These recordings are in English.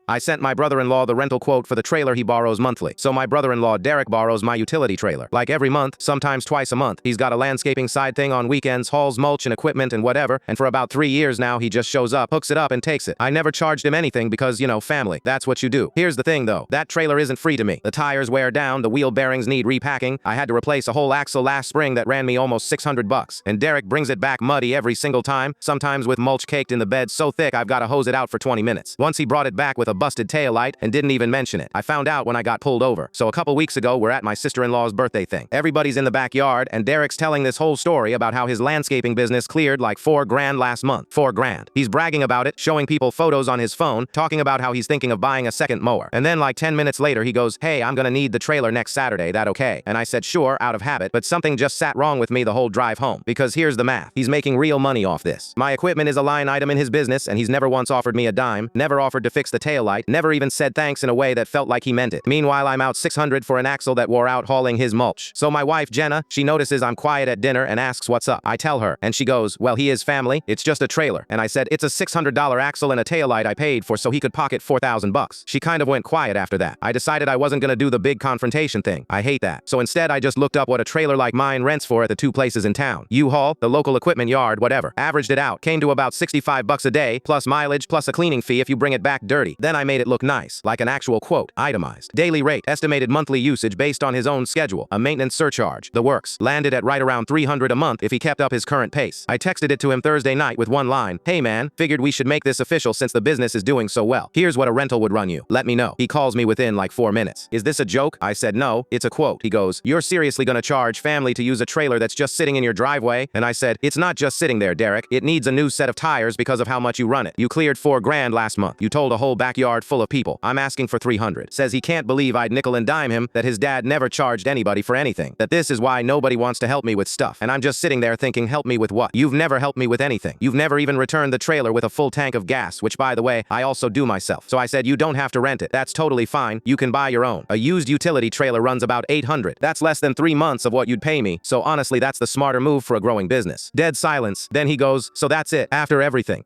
I sent my brother-in-law the rental quote for the trailer he borrows monthly. So my brother-in-law Derek borrows my utility trailer. Like every month, sometimes twice a month. He's got a landscaping side thing on weekends, hauls mulch and equipment and whatever, and for about 3 years now he just shows up, hooks it up and takes it. I never charged him anything because, you know, family. That's what you do. Here's the thing though, that trailer isn't free to me. The tires wear down, the wheel bearings need repacking. I had to replace a whole axle last spring that ran me almost $600. And Derek brings it back muddy every single time, sometimes with mulch caked in the bed so thick I've got to hose it out for 20 minutes. Once he brought it back with a busted taillight and didn't even mention it. I found out when I got pulled over. So a couple weeks ago, we're at my sister-in-law's birthday thing. Everybody's in the backyard and Derek's telling this whole story about how his landscaping business cleared like $4,000 last month. $4,000. He's bragging about it, showing people photos on his phone, talking about how he's thinking of buying a second mower. And then like 10 minutes later, he goes, "Hey, I'm gonna need the trailer next Saturday, that okay?" And I said, "Sure," out of habit, but something just sat wrong with me the whole drive home. Because here's the math. He's making real money off this. My equipment is a line item in his business and he's never once offered me a dime, never offered to fix the taillight, never even said thanks in a way that felt like he meant it. Meanwhile, I'm out $600 for an axle that wore out hauling his mulch. So my wife, Jenna, she notices I'm quiet at dinner and asks what's up. I tell her, and she goes, "Well, he is family. It's just a trailer." And I said, "It's a $600 axle and a taillight I paid for so he could pocket $4,000. She kind of went quiet after that. I decided I wasn't gonna do the big confrontation thing. I hate that. So instead, I just looked up what a trailer like mine rents for at the 2 places in town. U-Haul, the local equipment yard, whatever. Averaged it out. Came to about $65 a day, plus mileage, plus a cleaning fee if you bring it back dirty. Then I made it look nice, like an actual quote, itemized. Daily rate, estimated monthly usage based on his own schedule, a maintenance surcharge, the works. Landed at right around $300 a month if he kept up his current pace. I texted it to him Thursday night with one line, "Hey man, figured we should make this official since the business is doing so well. Here's what a rental would run you. Let me know." He calls me within like 4 minutes. "Is this a joke?" I said, "No, it's a quote." He goes, "You're seriously gonna charge family to use a trailer that's just sitting in your driveway?" And I said, "It's not just sitting there, Derek. It needs a new set of tires because of how much you run it. You cleared $4,000 last month. You told a whole backyard full of people. I'm asking for $300. Says he can't believe I'd nickel and dime him, that his dad never charged anybody for anything. That this is why nobody wants to help me with stuff. And I'm just sitting there thinking, help me with what? You've never helped me with anything. You've never even returned the trailer with a full tank of gas, which by the way, I also do myself. So I said, you don't have to rent it. That's totally fine. You can buy your own. A used utility trailer runs about $800. That's less than 3 months of what you'd pay me. So honestly, that's the smarter move for a growing business." Dead silence. Then he goes, "So that's it. After everything.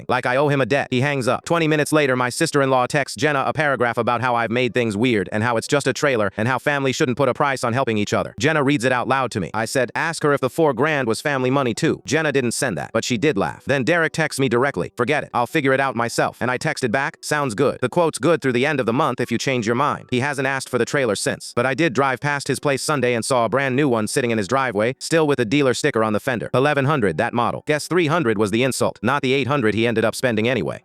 Like I owe him a debt." He hangs up. 20 minutes later, my sister-in-law texts Jenna a paragraph about how I've made things weird and how it's just a trailer and how family shouldn't put a price on helping each other. Jenna reads it out loud to me. I said, "Ask her if the $4,000 was family money too." Jenna didn't send that, but she did laugh. Then Derek texts me directly, "Forget it. I'll figure it out myself." And I texted back, "Sounds good. The quote's good through the end of the month if you change your mind." He hasn't asked for the trailer since, but I did drive past his place Sunday and saw a brand new one sitting in his driveway, still with a dealer sticker on the fender. 1100, that model. Guess 300 was the insult, not the 800 he ended up spending anyway.